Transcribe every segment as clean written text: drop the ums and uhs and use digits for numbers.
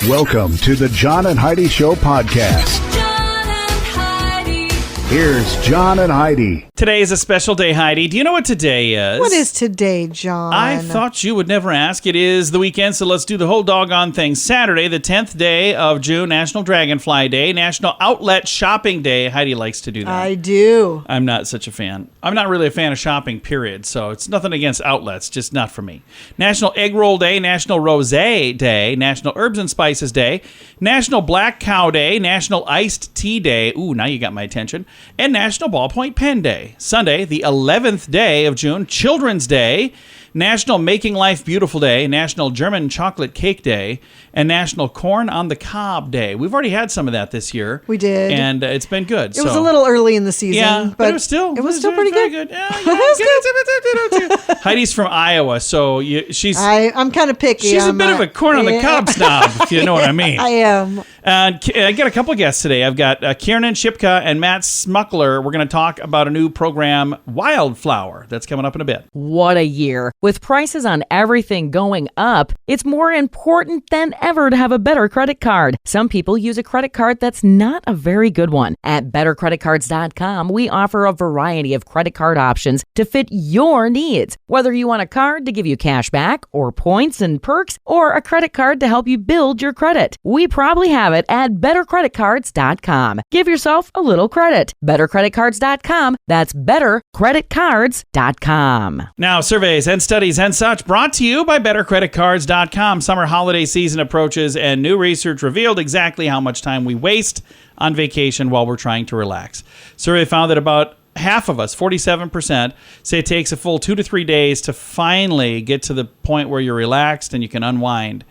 Welcome to the John and Heidi Show podcast. John and Heidi. Here's John and Heidi. Today is a special day, Heidi. Do you know what today is? What is today, John? I thought you would never ask. It is the weekend, so let's do the whole doggone thing. Saturday, the 10th day of June, National Dragonfly Day, National Outlet Shopping Day. Heidi likes to do that. I do. I'm not such a fan. I'm not really a fan of shopping, period. So it's nothing against outlets, just not for me. National Egg Roll Day, National Rosé Day, National Herbs and Spices Day, National Black Cow Day, National Iced Tea Day. Ooh, now you got my attention. And National Ballpoint Pen Day. Sunday, the 11th day of June, Children's Day, National Making Life Beautiful Day, National German Chocolate Cake Day, and National Corn on the Cob Day. We've already had some of that this year. We did. And it's been good. It was a little early in the season. Yeah, but it was still pretty good. Yeah, It was good. Heidi's from Iowa, so she's... I'm kind of picky. She's a bit of a corn on the cob snob, if you know what I mean. I am. I got a couple of guests today. I've got Kiernan, Shipka, and Matt Smukler. We're going to talk about a new program, WILDFLOWER, that's coming up in a bit. What a year. With prices on everything going up, it's more important than ever to have a better credit card. Some people use a credit card that's not a very good one. At bettercreditcards.com, we offer a variety of credit card options to fit your needs. Whether you want a card to give you cash back or points and perks, or a credit card to help you build your credit, we probably have it at bettercreditcards.com. Give yourself a little credit. Bettercreditcards.com. That's bettercreditcards.com. Now, surveys and studies and such brought to you by bettercreditcards.com. Summer holiday season approaches, and new research revealed exactly how much time we waste on vacation while we're trying to relax. Survey found that about half of us, 47%, say it takes a full 2 to 3 days to finally get to the point where you're relaxed and you can unwind.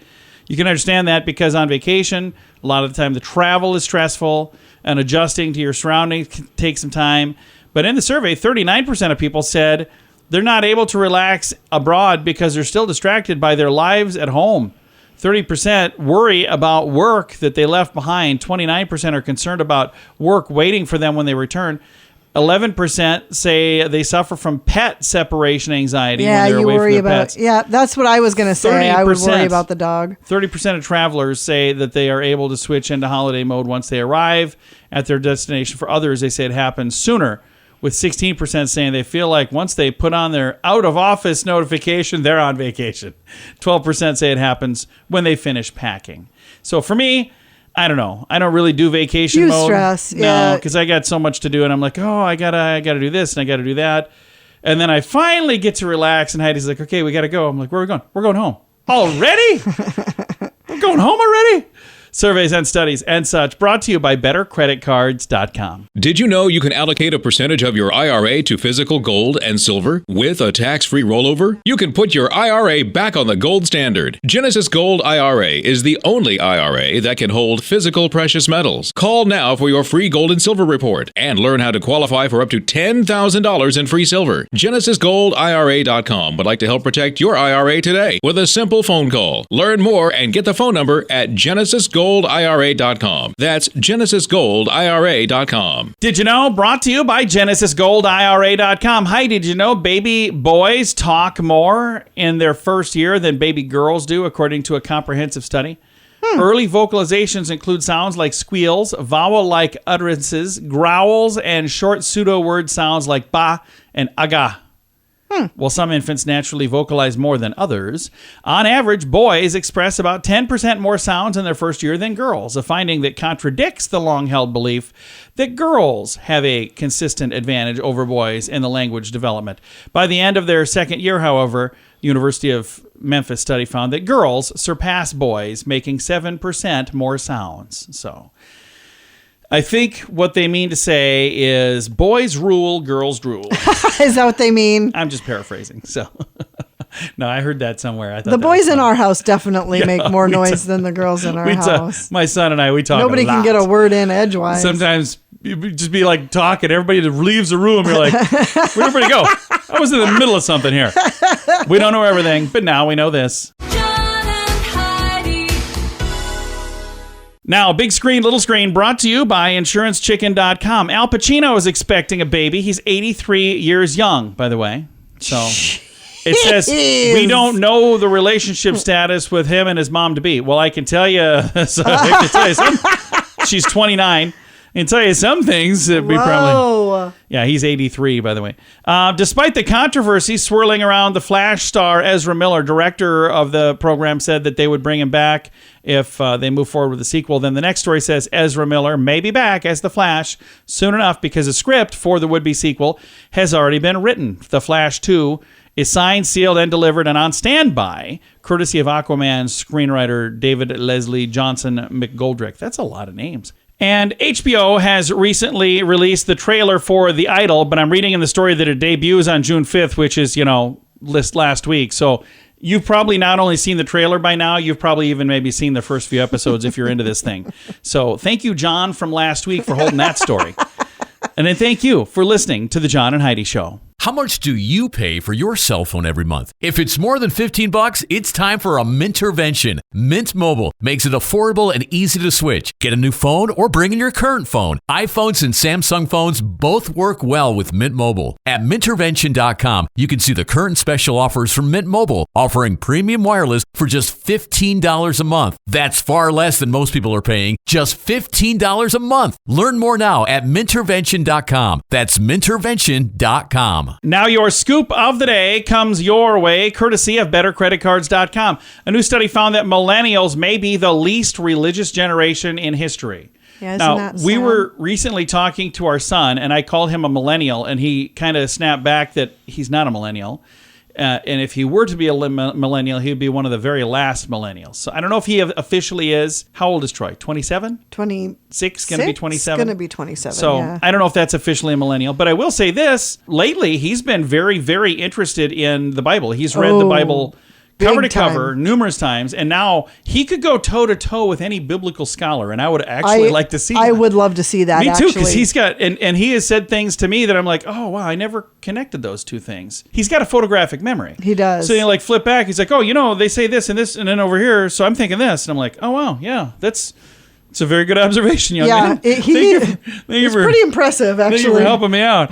You can understand that because on vacation, a lot of the time the travel is stressful and adjusting to your surroundings can take some time. But in the survey, 39% of people said they're not able to relax abroad because they're still distracted by their lives at home. 30% worry about work that they left behind. 29% are concerned about work waiting for them when they return. 11% say they suffer from pet separation anxiety when they're away from their pets. Yeah, that's what I was going to say. I would worry about the dog. 30% of travelers say that they are able to switch into holiday mode once they arrive at their destination. For others, they say it happens sooner, with 16% saying they feel like once they put on their out-of-office notification, they're on vacation. 12% say it happens when they finish packing. So for me, I don't know. I don't really do vacation mode. Stress, no, because I got so much to do, and I'm like, I gotta do this and I gotta do that, and then I finally get to relax. And Heidi's like, okay, we gotta go. I'm like, where are we going? We're going home already. We're going home already. Surveys and studies and such brought to you by bettercreditcards.com. Did you know you can allocate a percentage of your IRA to physical gold and silver with a tax-free rollover? You can put your IRA back on the gold standard. Genesis Gold IRA is the only IRA that can hold physical precious metals. Call now for your free gold and silver report and learn how to qualify for up to $10,000 in free silver. GenesisGoldIRA.com would like to help protect your IRA today with a simple phone call. Learn more and get the phone number at GenesisGoldIRA.com. That's GenesisGoldIRA.com. Did you know? Brought to you by GenesisGoldIRA.com. Hi, did you know baby boys talk more in their first year than baby girls do, according to a comprehensive study? Early vocalizations include sounds like squeals, vowel-like utterances, growls, and short pseudo-word sounds like ba and aga. While some infants naturally vocalize more than others, on average, boys express about 10% more sounds in their first year than girls, a finding that contradicts the long-held belief that girls have a consistent advantage over boys in the language development. By the end of their second year, however, University of Memphis study found that girls surpass boys, making 7% more sounds. So I think what they mean to say is boys rule, girls drool. Is that what they mean? I'm just paraphrasing. So, no, I heard that somewhere. I thought the boys in our house definitely make more noise than the girls in our house. My son and I, we talk Nobody a lot. can get a word in edgewise. Sometimes you just be like talking. Everybody leaves the room. You're like, where'd everybody go? I was in the middle of something here. We don't know everything, but now we know this. Now, big screen, little screen, brought to you by InsuranceChicken.com. Al Pacino is expecting a baby. He's 83 years young, by the way. So It says, we don't know the relationship status with him and his mom-to-be. Well, I can tell you, so I have to tell you something. She's 29. I can tell you some things that we probably... Yeah, he's 83, by the way. Despite the controversy swirling around the Flash star, Ezra Miller, director of the program, said that they would bring him back if they move forward with the sequel. Then the next story says Ezra Miller may be back as the Flash soon enough because a script for the would-be sequel has already been written. The Flash 2 is signed, sealed, and delivered and on standby, courtesy of Aquaman screenwriter David Leslie Johnson McGoldrick. That's a lot of names. And HBO has recently released the trailer for The Idol, but I'm reading in the story that it debuts on June 5th, which is, last week. So you've probably not only seen the trailer by now, you've probably even maybe seen the first few episodes if you're into this thing. So thank you, John, from last week for holding that story. And then thank you for listening to The John and Heidi Show. How much do you pay for your cell phone every month? If it's more than $15, it's time for a Mintervention. Mint Mobile makes it affordable and easy to switch. Get a new phone or bring in your current phone. iPhones and Samsung phones both work well with Mint Mobile. At Mintervention.com, you can see the current special offers from Mint Mobile, offering premium wireless for just $15 a month. That's far less than most people are paying, just $15 a month. Learn more now at Mintervention.com. That's Mintervention.com. Now your scoop of the day comes your way, courtesy of BetterCreditCards.com. A new study found that millennials may be the least religious generation in history. Yeah, isn't now, that we sad? were recently talking to our son, and I called him a millennial, and he kind of snapped back that he's not a millennial. And if he were to be a millennial, he would be one of the very last millennials. So I don't know if he officially is. How old is Troy? 27? 26? Going to be 27? Going to be 27, So yeah. I don't know if that's officially a millennial. But I will say this. Lately, he's been very, very interested in the Bible. He's read the Bible cover to cover numerous times. And now he could go toe-to-toe with any biblical scholar. And I would actually like to see that. I would love to see that, Me too, actually. because he's got, and he has said things to me that I'm like, oh, wow, I never connected those two things. He's got a photographic memory. He does. So you like flip back. He's like, oh, they say this, and then over here, so I'm thinking this. And I'm like, oh, wow, yeah, it's a very good observation, young man. He's for, pretty impressive, actually. Thank you for helping me out.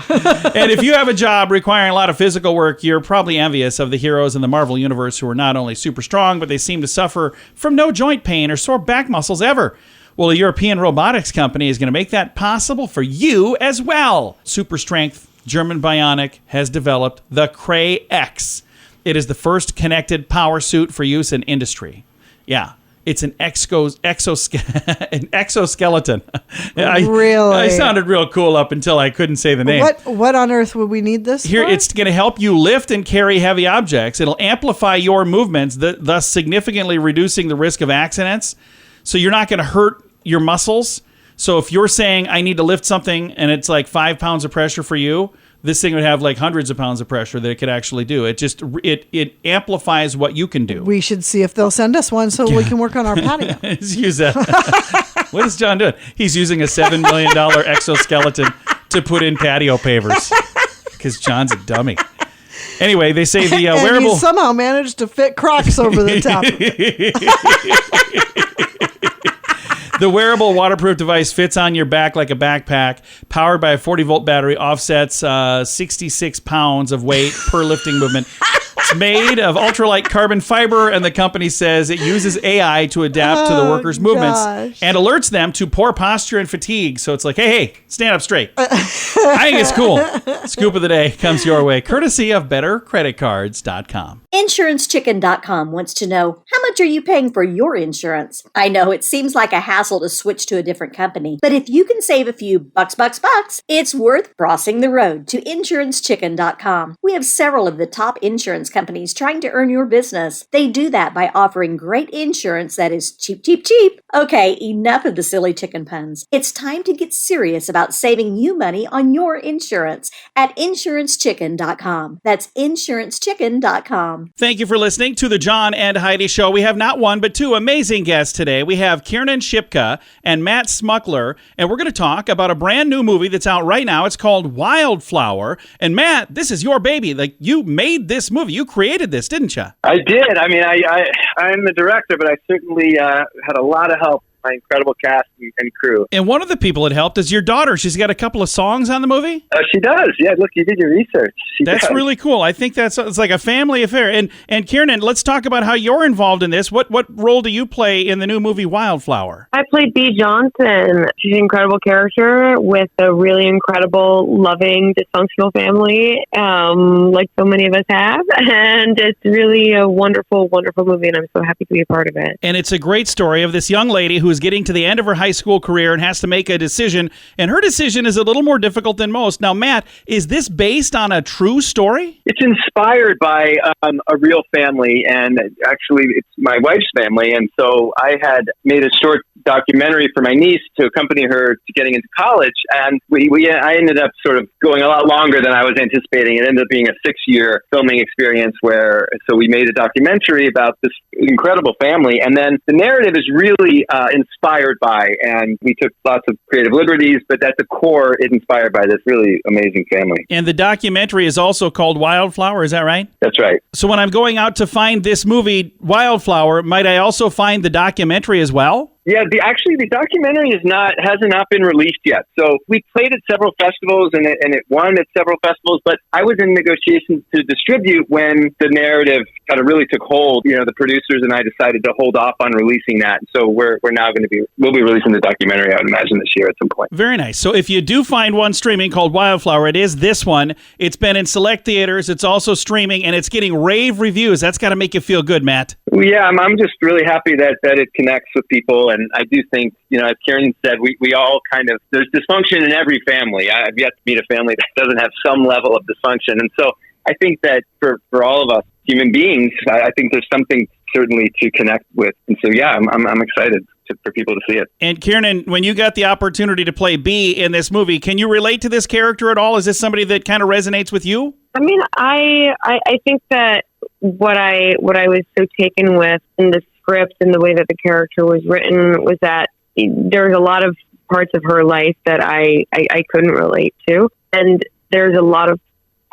And if you have a job requiring a lot of physical work, you're probably envious of the heroes in the Marvel Universe who are not only super strong, but they seem to suffer from no joint pain or sore back muscles ever. Well, a European robotics company is going to make that possible for you as well. Super strength German Bionic has developed the Cray X. It is the first connected power suit for use in industry. Yeah. It's an exoskeleton. Really? I sounded real cool up until I couldn't say the name. What on earth would we need this Here, for? it's going to help you lift and carry heavy objects. It'll amplify your movements, thus significantly reducing the risk of accidents. So you're not going to hurt your muscles. So if you're saying, I need to lift something, and it's like 5 pounds of pressure for you, this thing would have like hundreds of pounds of pressure that it could actually do. It just it amplifies what you can do. We should see if they'll send us one so we can work on our patio. Let's use that. What is John doing? He's using a $7 million exoskeleton to put in patio pavers because John's a dummy. Anyway, they say the and wearable he somehow managed to fit Crocs over the top. The wearable waterproof device fits on your back like a backpack, powered by a 40-volt battery, offsets 66 pounds of weight per lifting movement. It's made of ultralight carbon fiber, and the company says it uses AI to adapt to the workers' movements and alerts them to poor posture and fatigue. So it's like, hey, stand up straight. I think it's cool. Scoop of the day comes your way, courtesy of BetterCreditCards.com. InsuranceChicken.com wants to know, how much are you paying for your insurance? I know it seems like a hassle to switch to a different company, but if you can save a few bucks, it's worth crossing the road to InsuranceChicken.com. We have several of the top insurance companies trying to earn your business. They do that by offering great insurance that is cheap. Okay, enough of the silly chicken puns. It's time to get serious about saving you money on your insurance at InsuranceChicken.com. That's InsuranceChicken.com. Thank you for listening to the John and Heidi Show. We have not one, but two amazing guests today. We have Kiernan Shipka and Matt Smukler, and we're going to talk about a brand new movie that's out right now. It's called WILDFLOWER. And Matt, this is your baby. Like, you made this movie. You created this, didn't you? I did. I mean, I'm the director, but I certainly had a lot of help my incredible cast and crew. And one of the people that helped is your daughter. She's got a couple of songs on the movie. She does. Yeah, look, you did your research. That's does. really cool. I think it's like a family affair. And Kiernan, let's talk about how you're involved in this. What role do you play in the new movie Wildflower? I played Bea Johnson. She's an incredible character with a really incredible, loving, dysfunctional family, like so many of us have. And it's really a wonderful, wonderful movie, and I'm so happy to be a part of it. And it's a great story of this young lady who is getting to the end of her high school career and has to make a decision. And her decision is a little more difficult than most. Now, Matt, is this based on a true story? It's inspired by a real family, and actually it's my wife's family. And so I had made a short documentary for my niece to accompany her to getting into college. And I ended up sort of going a lot longer than I was anticipating. It ended up being a 6-year filming experience so we made a documentary about this incredible family. And then the narrative is really inspired by, and we took lots of creative liberties, but at the core, it's inspired by this really amazing family. And the documentary is also called Wildflower, is that right? That's right. So when I'm going out to find this movie, Wildflower, might I also find the documentary as well? Yeah, the documentary has not been released yet. So we played at several festivals and it won at several festivals, but I was in negotiations to distribute when the narrative kind of really took hold. You know, the producers and I decided to hold off on releasing that. So we'll be releasing the documentary, I would imagine, this year at some point. Very nice. So if you do find one streaming called Wildflower, it is this one. It's been in select theaters. It's also streaming and it's getting rave reviews. That's got to make you feel good, Matt. Well, yeah, I'm just really happy that it connects with people. And I do think, as Kiernan said, we all there's dysfunction in every family. I've yet to meet a family that doesn't have some level of dysfunction. And so I think that for all of us human beings, I think there's something certainly to connect with. And so, yeah, I'm excited for people to see it. And Kiernan, when you got the opportunity to play Bea in this movie, can you relate to this character at all? Is this somebody that kind of resonates with you? I mean, I think that what I was so taken with in the script and the way that the character was written was that there's a lot of parts of her life that I couldn't relate to, and there's a lot of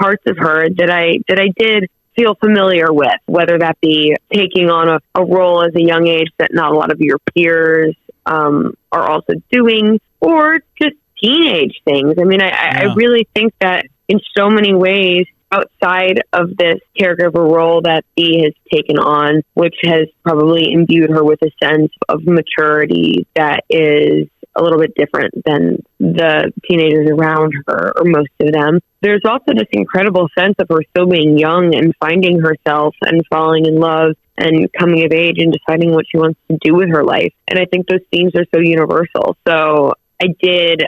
parts of her that I did feel familiar with, whether that be taking on a role as a young age that not a lot of your peers are also doing, or just teenage things. I mean, I really think that in so many ways, outside of this caregiver role that Bea has taken on, which has probably imbued her with a sense of maturity that is a little bit different than the teenagers around her, or most of them. There's also this incredible sense of her still being young and finding herself and falling in love and coming of age and deciding what she wants to do with her life. And I think those themes are so universal. So I did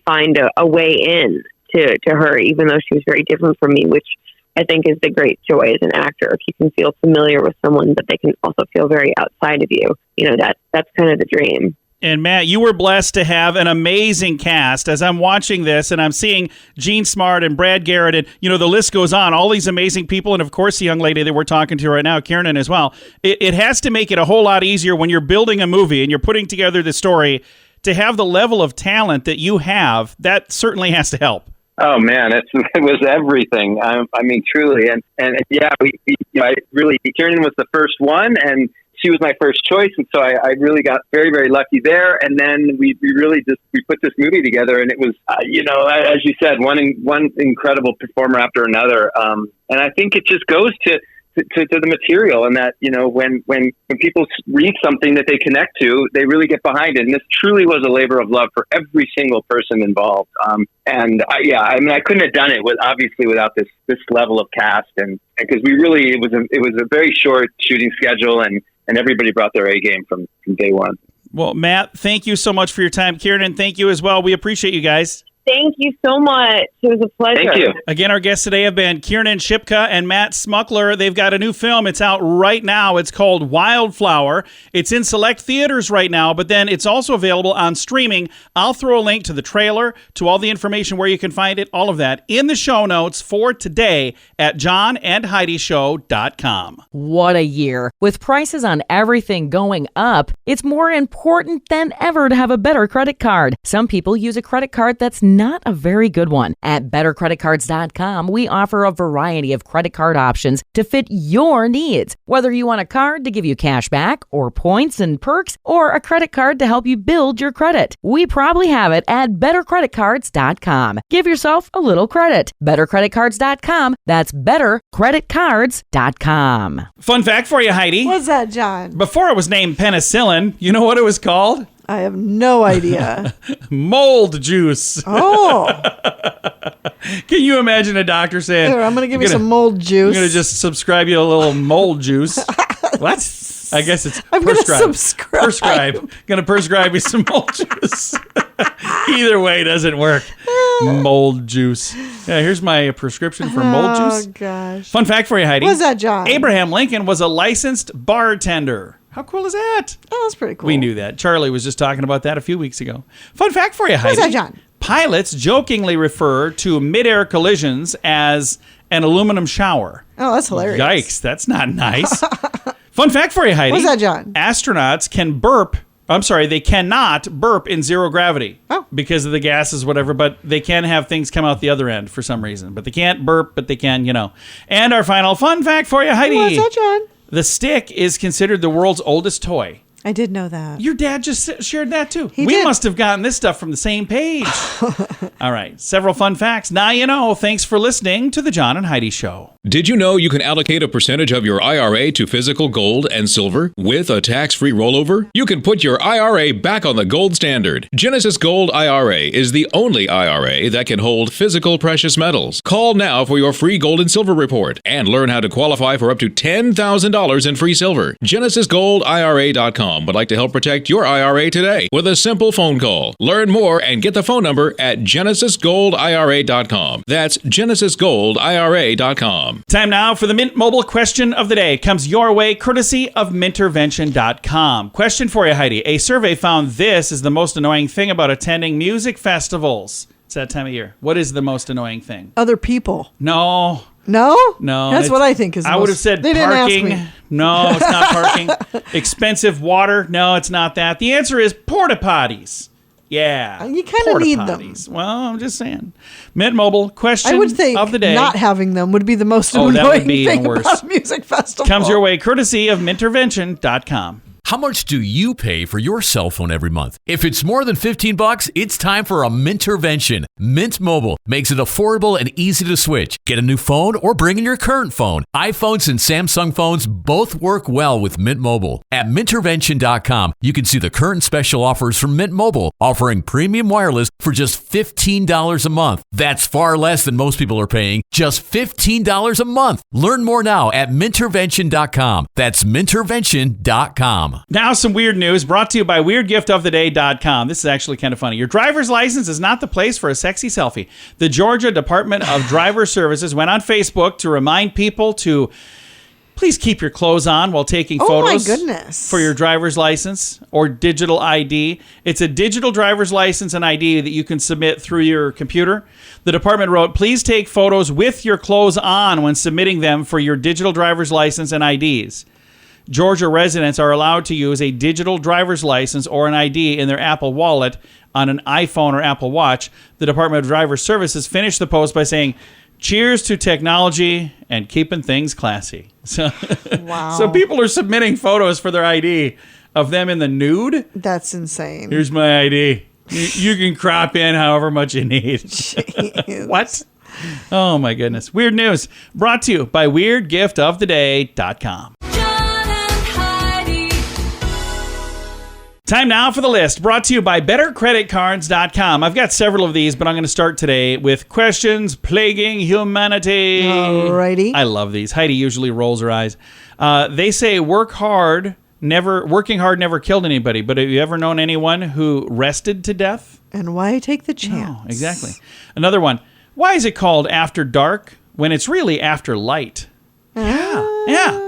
find a way in to her, even though she was very different from me, which I think is the great joy as an actor. If you can feel familiar with someone, but they can also feel very outside of you, that's kind of the dream. And Matt, you were blessed to have an amazing cast. As I'm watching this and I'm seeing Jean Smart and Brad Garrett and, the list goes on, all these amazing people. And of course, the young lady that we're talking to right now, Kiernan, as well. It has to make it a whole lot easier when you're building a movie and you're putting together the story to have the level of talent that you have. That certainly has to help. Oh man, it was everything. I mean, truly, and yeah, Kiernan was the first one, and she was my first choice, and so I really got very, very lucky there. And then we put this movie together, and it was as you said, one incredible performer after another, and I think it just goes to the material, and that when people read something that they connect to, they really get behind it. And this truly was a labor of love for every single person involved. I couldn't have done it without this level of cast, and because it was a very short shooting schedule, and everybody brought their A game from day one. Well, Matt, thank you so much for your time. Kiernan, thank you as well. We appreciate you guys. Thank you so much. It was a pleasure. Thank you. Again, our guests today have been Kiernan Shipka and Matt Smukler. They've got a new film. It's out right now. It's called Wildflower. It's in select theaters right now, but then it's also available on streaming. I'll throw a link to the trailer, to all the information where you can find it, all of that in the show notes for today at johnandheidishow.com. What a year. With prices on everything going up, it's more important than ever to have a better credit card. Some people use a credit card that's not a very good one. At bettercreditcards.com, we offer a variety of credit card options to fit your needs. Whether you want a card to give you cash back or points and perks, or a credit card to help you build your credit, we probably have it at bettercreditcards.com. Give yourself a little credit. Bettercreditcards.com. That's bettercreditcards.com. Fun fact for you, Heidi. What's that, John? Before it was named penicillin, you know what it was called? I have no idea. Mold juice. Oh. Can you imagine a doctor saying, Here, I'm going to give you some mold juice. I'm going to just subscribe you a little mold juice. What? I guess it's I'm going to prescribe. subscribe. Prescribe. Going to prescribe you some mold juice. Either way doesn't work. Mold juice. Yeah, here's my prescription for mold juice. Oh, gosh. Fun fact for you, Heidi. What's that, John? Abraham Lincoln was a licensed bartender. How cool is that? Oh, that's pretty cool. We knew that. Charlie was just talking about that a few weeks ago. Fun fact for you, Heidi. What's that, John? Pilots jokingly refer to mid-air collisions as an aluminum shower. Oh, that's hilarious. Yikes, that's not nice. Fun fact for you, Heidi. What's that, John? Astronauts can burp. I'm sorry, they cannot burp in zero gravity. Oh. Because of the gases, whatever, but they can have things come out the other end for some reason. But they can't burp, but they can, you know. And our final fun fact for you, Heidi. What's that, John? The stick is considered the world's oldest toy. I did know that. Your dad just shared that too. He we did. must have gotten this stuff from the same page. All right. Several fun facts. Now you know. Thanks for listening to the John and Heidi Show. Did you know you can allocate a percentage of your IRA to physical gold and silver with a tax-free rollover? You can put your IRA back on the gold standard. Genesis Gold IRA is the only IRA that can hold physical precious metals. Call now for your free gold and silver report and learn how to qualify for up to $10,000 in free silver. GenesisGoldIRA.com would like to help protect your IRA today with a simple phone call. Learn more and get the phone number at GenesisGoldIRA.com. That's GenesisGoldIRA.com. Time now for the Mint Mobile question of the day. It comes your way courtesy of Mintervention.com. Question for you, Heidi. A survey found this is the most annoying thing about attending music festivals. It's that time of year. What is the most annoying thing? Other people. No. No? No. That's what I think is the I would most- have said They didn't ask parking. me. No, it's not parking. Expensive water. No, it's not that. The answer is porta potties. Yeah. You kinda porta need them. potties. Well, I'm just saying. Mint Mobile question I would think of the day. not having them would be the most Oh, that annoying would be thing even worse. about a music festival. Comes your way courtesy of Mintervention.com. How much do you pay for your cell phone every month? If it's more than $15, it's time for a Mintervention. Mint Mobile makes it affordable and easy to switch. Get a new phone or bring in your current phone. iPhones and Samsung phones both work well with Mint Mobile. At Mintervention.com, you can see the current special offers from Mint Mobile, offering premium wireless for just $15 a month. That's far less than most people are paying, just $15 a month. Learn more now at Mintervention.com. That's Mintervention.com. Now some weird news brought to you by WeirdGiftOfTheDay.com. This is actually kind of funny. Your driver's license is not the place for a sexy selfie. The Georgia Department of Driver Services went on Facebook to remind people to please keep your clothes on while taking photos my goodness. for your driver's license or digital ID. It's a digital driver's license and ID that you can submit through your computer. The department wrote, please take photos with your clothes on when submitting them for your digital driver's license and IDs. Georgia residents are allowed to use a digital driver's license or an ID in their Apple Wallet on an iPhone or Apple Watch. The Department of Driver Services finished the post by saying, cheers to technology and keeping things classy. So, Wow. so people are submitting photos for their ID of them in the nude. That's insane. Here's my ID. You can crop in however much you need. Jeez. What? Oh, my goodness. Weird news brought to you by WeirdGiftOfTheDay.com. John and Heidi. Time now for the list, brought to you by BetterCreditCards.com. I've got several of these, but I'm going to start today with questions plaguing humanity. Alrighty. I love these. Heidi usually rolls her eyes. They say working hard never killed anybody, but have you ever known anyone who rested to death? And why take the chance? No, exactly. Another one. Why is it called after dark when it's really after light? Yeah.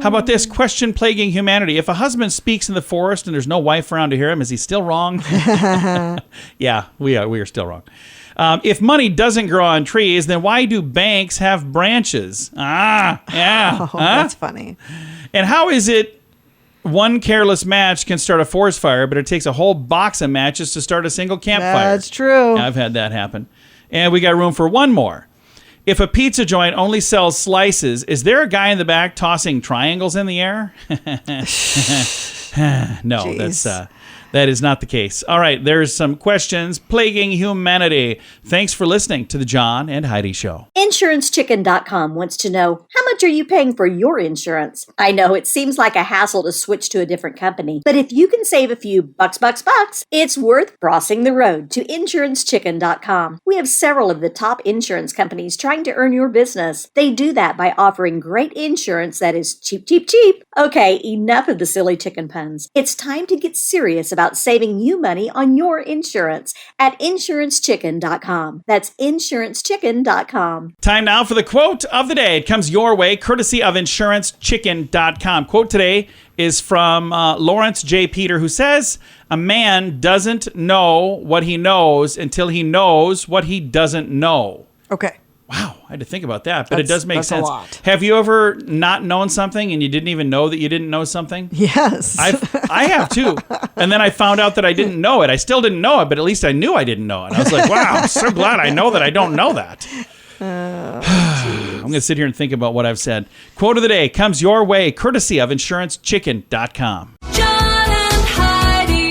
How about this question plaguing humanity? If a husband speaks in the forest and there's no wife around to hear him, is he still wrong? Yeah, we are still wrong. If money doesn't grow on trees, then why do banks have branches? Yeah. Oh, that's funny. And how is it one careless match can start a forest fire, but it takes a whole box of matches to start a single campfire. That's true. I've had that happen. And we got room for one more. If a pizza joint only sells slices, is there a guy in the back tossing triangles in the air? No, Jeez. that is not the case. All right, there's some questions plaguing humanity. Thanks for listening to the John and Heidi Show. InsuranceChicken.com wants to know, how much are you paying for your insurance? I know it seems like a hassle to switch to a different company, but if you can save a few bucks, it's worth crossing the road to InsuranceChicken.com. We have several of the top insurance companies trying to earn your business. They do that by offering great insurance that is cheap. Okay, enough of the silly chicken puns. It's time to get serious about saving you money on your insurance at InsuranceChicken.com. That's InsuranceChicken.com. Time now for the quote of the day. It comes your way, courtesy of InsuranceChicken.com. Quote today is from Lawrence J. Peter, who says, "A man doesn't know what he knows until he knows what he doesn't know." Okay. Wow, I had to think about that, but it does make that's a sense. lot. Have you ever not known something and you didn't even know that you didn't know something? Yes. I have too. And then I found out that I didn't know it. I still didn't know it, but at least I knew I didn't know it. I was like, wow, I'm so glad I know that I don't know that. I'm going to sit here and think about what I've said. Quote of the day comes your way, courtesy of InsuranceChicken.com. John and Heidi.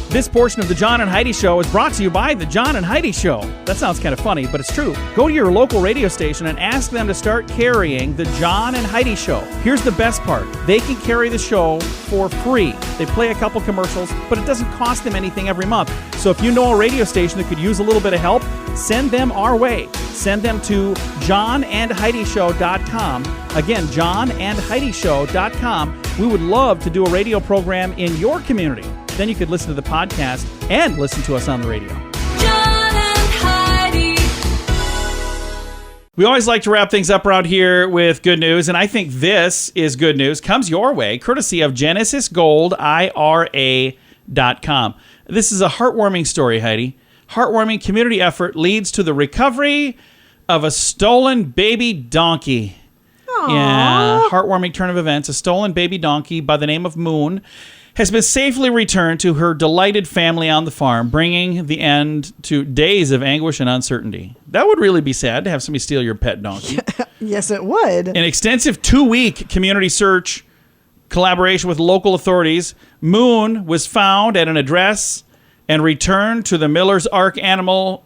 This portion of the John and Heidi Show is brought to you by the John and Heidi Show. That sounds kind of funny, but it's true. Go to your local radio station and ask them to start carrying the John and Heidi Show. Here's the best part. They can carry the show for free. They play a couple commercials, but it doesn't cost them anything every month. So if you know a radio station that could use a little bit of help, send them our way. Send them to johnandheidishow.com. Again, johnandheidishow.com. We would love to do a radio program in your community. Then you could listen to the podcast and listen to us on the radio. John and Heidi. We always like to wrap things up around here with good news, and I think this is good news. Comes your way, courtesy of GenesisGoldIRA.com. This is a heartwarming story, Heidi. Heartwarming community effort leads to the recovery of a stolen baby donkey. Aww. Yeah, heartwarming turn of events. A stolen baby donkey by the name of Moon has been safely returned to her delighted family on the farm, bringing the end to days of anguish and uncertainty. That would really be sad to have somebody steal your pet donkey. Yes, it would. An extensive 2-week community search collaboration with local authorities, Moon was found at an address and returned to the Miller's Ark Animal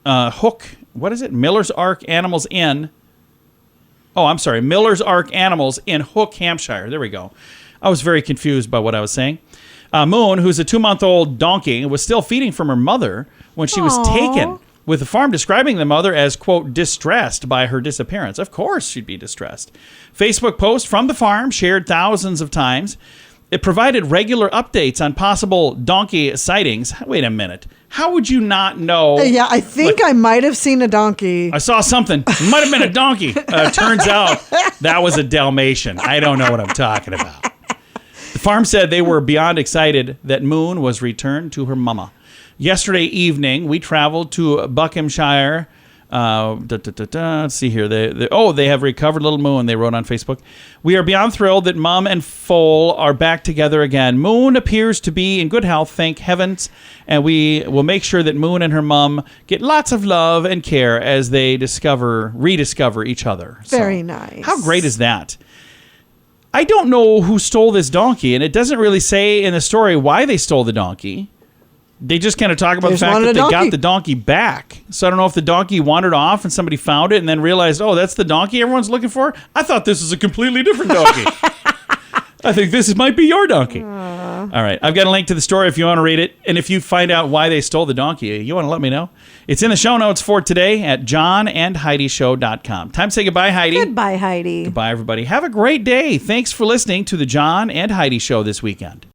Hook. What is it? Miller's Ark Animals Inn. Oh, I'm sorry. Miller's Ark Animals in Hook, Hampshire. There we go. I was very confused by what I was saying. Moon, who's a 2-month-old donkey, was still feeding from her mother when she was taken, with the farm describing the mother as, quote, distressed by her disappearance. Of course she'd be distressed. Facebook post from the farm, shared thousands of times. It provided regular updates on possible donkey sightings. Wait a minute. How would you not know? Yeah, I think I might have seen a donkey. I saw something. It might have been a donkey. Turns out that was a Dalmatian. I don't know what I'm talking about. The farm said they were beyond excited that Moon was returned to her mama. Yesterday evening, we traveled to Buckinghamshire. Let's see here. They have recovered little Moon, they wrote on Facebook. We are beyond thrilled that Mum and foal are back together again. Moon appears to be in good health, thank heavens, and we will make sure that Moon and her mum get lots of love and care as they rediscover each other. Very nice. How great is that? I don't know who stole this donkey, and it doesn't really say in the story why they stole the donkey. They just kind of talk about the fact that they got the donkey back. So I don't know if the donkey wandered off and somebody found it and then realized, oh, that's the donkey everyone's looking for? I thought this was a completely different donkey. I think this might be your donkey. All right. I've got a link to the story if you want to read it. And if you find out why they stole the donkey, you want to let me know. It's in the show notes for today at johnandheidishow.com. Time to say goodbye, Heidi. Goodbye, Heidi. Goodbye, everybody. Have a great day. Thanks for listening to the John and Heidi Show this weekend.